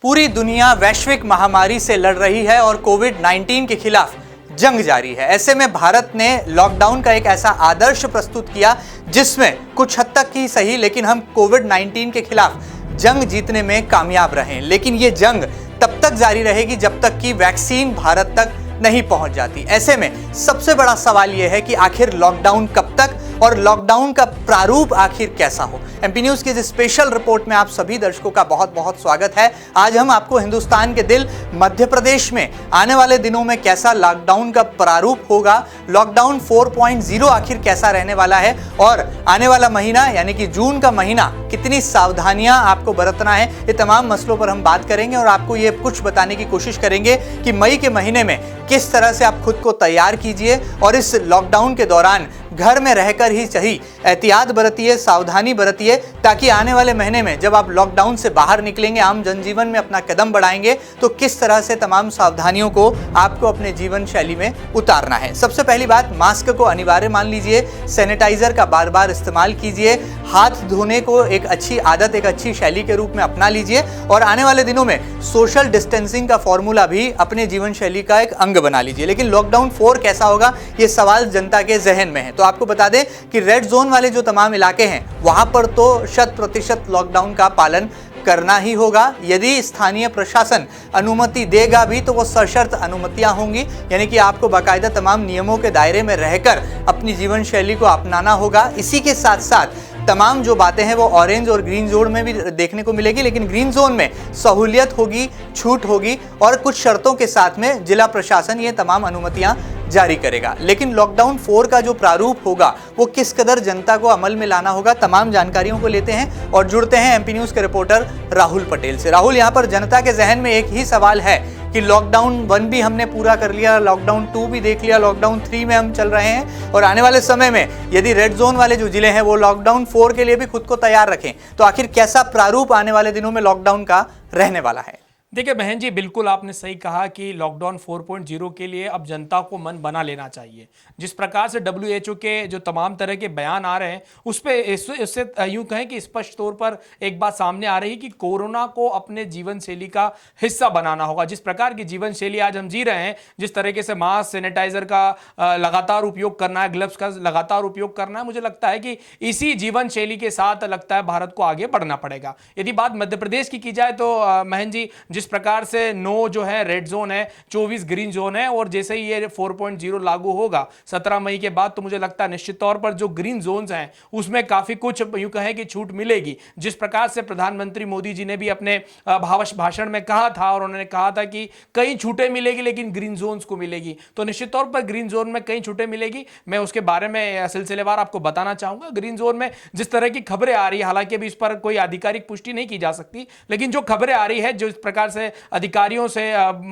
पूरी दुनिया वैश्विक महामारी से लड़ रही है और कोविड-19 के खिलाफ जंग जारी है। ऐसे में भारत ने लॉकडाउन का एक ऐसा आदर्श प्रस्तुत किया जिसमें कुछ हद तक ही सही, लेकिन हम कोविड-19 के खिलाफ जंग जीतने में कामयाब रहे। लेकिन ये जंग तब तक जारी रहेगी जब तक कि वैक्सीन भारत तक नहीं पहुंच जाती। ऐसे में सबसे बड़ा सवाल यह है कि आखिर लॉकडाउन कब तक और लॉकडाउन का प्रारूप आखिर कैसा हो। एमपी न्यूज की इस स्पेशल रिपोर्ट में आप सभी दर्शकों का बहुत बहुत स्वागत है। आज हम आपको हिंदुस्तान के दिल मध्य प्रदेश में आने वाले दिनों में कैसा लॉकडाउन का प्रारूप होगा, लॉकडाउन 4.0 आखिर कैसा रहने वाला है और आने वाला महीना यानी कि जून का महीना कितनी सावधानियां आपको बरतना है, ये तमाम मसलों पर हम बात करेंगे और आपको ये कुछ बताने की कोशिश करेंगे कि मई के महीने में किस तरह से आप खुद को तैयार कीजिए और इस लॉकडाउन के दौरान घर में रहकर ही सही एहतियात बरतिए, सावधानी बरतिए, ताकि आने वाले महीने में जब आप लॉकडाउन से बाहर निकलेंगे, आम जनजीवन में अपना कदम बढ़ाएंगे, तो किस तरह से तमाम सावधानियों को आपको अपने जीवन शैली में उतारना है। सबसे पहली बात, मास्क को अनिवार्य मान लीजिए, सैनिटाइजर का बार बार इस्तेमाल कीजिए, हाथ धोने को एक अच्छी आदत, एक अच्छी शैली के रूप में अपना लीजिए और आने वाले दिनों में सोशल डिस्टेंसिंग का फॉर्मूला भी अपने जीवन शैली का एक अंग बना लीजिए। लेकिन लॉकडाउन 4 कैसा होगा, ये सवाल जनता के जहन में है। तो आपको बता दें कि रेड जोन वाले जो तमाम इलाके हैं वहां पर तो 100% लॉकडाउन का पालन करना ही होगा। यदि स्थानीय प्रशासन अनुमति देगा भी तो वो सशर्त अनुमतियां होंगी, यानी कि आपको बाकायदा तमाम नियमों के दायरे में रहकर अपनी जीवन शैली को अपनाना होगा। इसी के साथ साथ तमाम जो बातें हैं वो ऑरेंज और ग्रीन जोन में भी देखने को मिलेगी, लेकिन ग्रीन जोन में सहूलियत होगी, छूट होगी और कुछ शर्तों के साथ में जिला प्रशासन ये तमाम अनुमतियां जारी करेगा। लेकिन लॉकडाउन 4 का जो प्रारूप होगा वो किस कदर जनता को अमल में लाना होगा, तमाम जानकारियों को लेते हैं और जुड़ते हैं एमपी न्यूज के रिपोर्टर राहुल पटेल से। राहुल, यहाँ पर जनता के जहन में एक ही सवाल है कि लॉकडाउन 1 भी हमने पूरा कर लिया, लॉकडाउन 2 भी देख लिया, लॉकडाउन 3 में हम चल रहे हैं और आने वाले समय में यदि रेड जोन वाले जो जिले हैं वो लॉकडाउन 4 के लिए भी खुद को तैयार रखें, तो आखिर कैसा प्रारूप आने वाले दिनों में लॉकडाउन का रहने वाला है। देखिए बहन जी, बिल्कुल आपने सही कहा कि लॉकडाउन 4.0 के लिए अब जनता को मन बना लेना चाहिए। जिस प्रकार से WHO के जो तमाम तरह के बयान आ रहे हैं उस पर इससे यूँ कहें कि स्पष्ट तौर पर एक बात सामने आ रही है कि कोरोना को अपने जीवन शैली का हिस्सा बनाना होगा। जिस प्रकार की जीवन शैली आज हम जी रहे हैं, जिस तरीके से मास्क, सैनिटाइजर का लगातार उपयोग करना है, ग्लव्स का लगातार उपयोग करना है, मुझे लगता है कि इसी जीवन शैली के साथ लगता है भारत को आगे बढ़ना पड़ेगा। यदि बात मध्य प्रदेश की जाए तो महन जी, जिस प्रकार से 9 जो है रेड जोन है, 24 ग्रीन जोन है और जैसे ही ये 4.0 लागू होगा 17 मई के बाद, तो मुझे लगता है निश्चित तौर पर जो ग्रीन जोन्स हैं उसमें काफी कुछ यूं कहें कि छूट मिलेगी। जिस प्रकार से प्रधानमंत्री मोदी जी ने भी अपने भाषण में कहा था और उन्होंने कहा था कि कई छूटें मिलेगी लेकिन ग्रीन जोन्स को मिलेगी, तो निश्चित तौर पर ग्रीन जोन में कई छूटें मिलेगी। मैं उसके बारे में सिलसिलेवार आपको बताना चाहूंगा। ग्रीन जोन में जिस तरह की खबरें आ रही है, हालांकि अभी इस पर कोई आधिकारिक पुष्टि नहीं की जा सकती, लेकिन जो खबरें आ रही है, जो इस प्रकार से अधिकारियों से,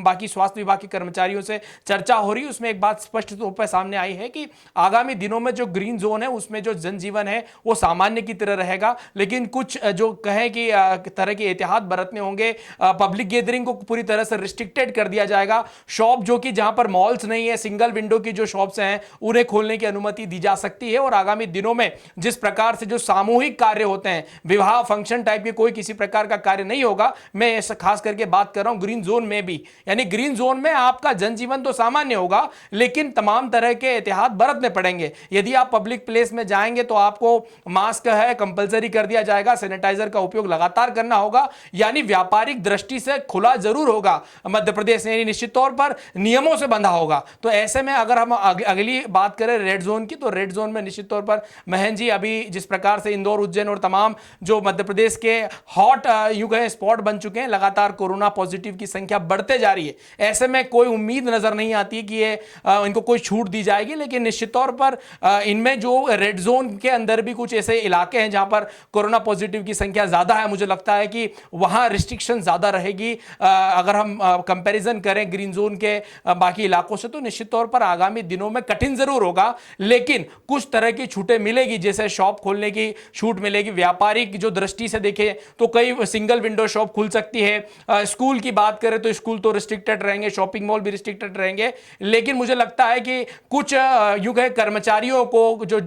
बाकी स्वास्थ्य विभाग के कर्मचारियों से चर्चा हो रही है, उसमें एक बात स्पष्ट तौर पर सामने आई है कि आगामी दिनों में जो ग्रीन जोन है उसमें जो जनजीवन है वो सामान्य की तरह रहेगा, लेकिन कुछ जो कहें कि तरह के एहतियात बरतने होंगे। पब्लिक गैदरिंग को पूरी तरह से रिस्ट्रिक्टेड कर दिया जाएगा। शॉप जो कि जहां पर मॉल्स नहीं है, सिंगल विंडो की जो शॉप्स हैं उन्हें खोलने की अनुमति दी जा सकती है। और आगामी दिनों में जिस प्रकार से जो सामूहिक कार्य होते हैं, विवाह फंक्शन टाइप के कोई किसी प्रकार का कार्य नहीं होगा। मैं खास करके बात कर रहा हूं ग्रीन जोन में भी, यानी ग्रीन जोन में आपका जनजीवन तो सामान्य होगा लेकिन तमाम तरह के एहतियात बरतने पड़ेंगे। यदि आप पब्लिक प्लेस में जाएंगे तो आपको मास्क है कंपलसरी कर दिया जाएगा, सैनिटाइजर का उपयोग लगातार करना होगा, यानी व्यापारिक दृष्टि से खुला जरूर होगा मध्य प्रदेश, यानी निश्चित तौर पर नियमों से बंधा होगा। तो ऐसे में अगर हम अगली बात करें रेड जोन की, तो रेड जोन में निश्चित तौर पर महन जी, अभी जिस प्रकार से इंदौर, उज्जैन और तमाम जो मध्य प्रदेश के हॉट यूं कहें स्पॉट बन चुके हैं, लगातार कोरोना पॉजिटिव की संख्या बढ़ते जा रही है। ऐसे में कोई उम्मीद नजर नहीं आती कि ये इनको कोई छूट दी जाएगी, लेकिन निश्चित तौर पर इनमें जो रेड जोन के अंदर भी कुछ ऐसे इलाके हैं जहां पर कोरोना पॉजिटिव की संख्या ज्यादा है, मुझे लगता है कि वहां रिस्ट्रिक्शन ज्यादा रहेगी। अगर हम कंपैरिजन करें ग्रीन जोन के बाकी इलाकों से, तो निश्चित तौर पर आगामी दिनों में कठिन जरूर होगा, लेकिन कुछ तरह की छूटें मिलेगी। जैसे शॉप खोलने की छूट मिलेगी, व्यापारिक जो दृष्टि से देखें तो कई सिंगल विंडो शॉप खुल सकती है, स्कूल की बात करें तो स्कूल तो रिस्ट्रिक्टेड रहेंगे, शॉपिंग मॉल भी रिस्ट्रिक्टेड रहेंगे, लेकिन मुझे लगता है कि कुछ यूं कहे कर्मचारियों को जो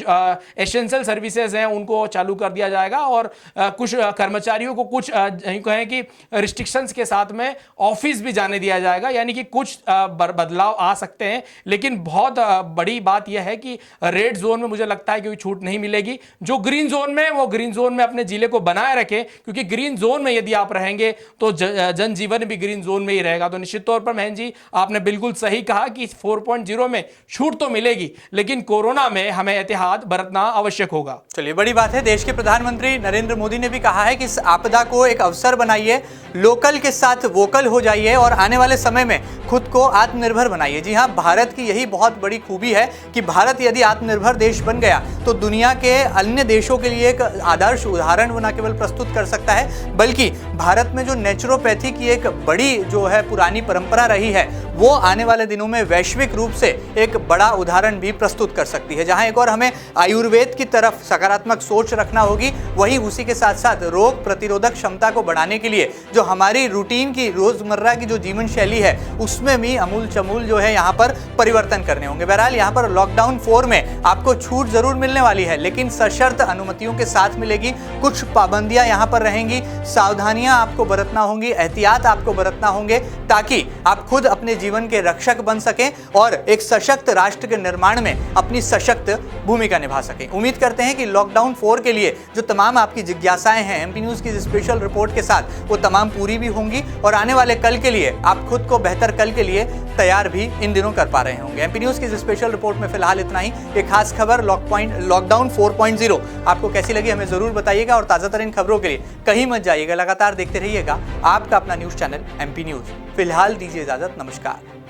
एसेंशियल सर्विसेज हैं उनको चालू कर दिया जाएगा और कुछ कर्मचारियों को कुछ यूं कहें कि रिस्ट्रिक्शंस के साथ में ऑफिस भी जाने दिया जाएगा, यानी कि कुछ बदलाव आ सकते हैं। लेकिन बहुत बड़ी बात यह है कि रेड जोन में मुझे लगता है कि कोई छूट नहीं मिलेगी। जो ग्रीन जोन में, वो ग्रीन जोन में अपने जिले को बनाए रखें, क्योंकि ग्रीन जोन में यदि आप रहेंगे तो जनजीवन भी ग्रीन जोन में ही रहेगा। तो निश्चित तौर पर महन जी आपने बिल्कुल सही कहा कि 4.0 में छूट तो मिलेगी, लेकिन कोरोना में हमें एहतियात बरतना आवश्यक होगा। चलिए, बड़ी बात है। देश के प्रधानमंत्री नरेंद्र मोदी ने भी कहा है कि इस आपदा को एक अवसर बनाइए, लोकल के साथ वोकल हो जाइए और आने वाले समय में खुद को आत्मनिर्भर बनाइए। जी हाँ, भारत की यही बहुत बड़ी खूबी है कि भारत यदि आत्मनिर्भर देश बन गया तो दुनिया के अन्य देशों के लिए एक आदर्श उदाहरण न केवल प्रस्तुत कर सकता है, बल्कि भारत में जो नेचुरोपैथी की एक बड़ी जो है पुरानी परंपरा रही है, वो आने वाले दिनों में वैश्विक रूप से एक बड़ा उदाहरण भी प्रस्तुत कर सकती है। जहां एक और हमें आयुर्वेद की तरफ सकारात्मक सोच रखना होगी, वहीं उसी के साथ साथ रोग प्रतिरोधक क्षमता को बढ़ाने के लिए जो हमारी रूटीन की रोजमर्रा की जो जीवन शैली है उसमें भी अमूल चमूल जो है यहाँ पर परिवर्तन करने होंगे। बहरहाल यहाँ पर लॉकडाउन 4 में आपको छूट जरूर मिलने वाली है, लेकिन सशर्त अनुमतियों के साथ मिलेगी। कुछ पाबंदियां यहाँ पर रहेंगी, सावधानियां आपको बरतना होंगी, एहतियात आपको बरतना होंगे, ताकि आप खुद अपने जीवन के रक्षक बन सकें और एक सशक्त राष्ट्र के निर्माण में अपनी सशक्त भूमिका निभा सकें। उम्मीद करते हैं कि लॉकडाउन 4 के लिए जो तमाम आपकी जिज्ञासाएं हैं एमपी न्यूज की स्पेशल रिपोर्ट के साथ वो तमाम पूरी भी होंगी और आने वाले कल के लिए आप खुद को बेहतर कल के लिए तैयार भी इन दिनों कर पा रहे होंगे। एमपी न्यूज की स्पेशल रिपोर्ट में फिलहाल इतना ही। एक खास खबर लॉकडाउन 4.0 आपको कैसी लगी हमें जरूर बताइएगा और ताजा तरीन खबरों के लिए कहीं मत जाइएगा, लगातार देखते रहिएगा आपका अपना न्यूज चैनल एमपी न्यूज। फिलहाल दीजिए इजाजत, नमस्कार।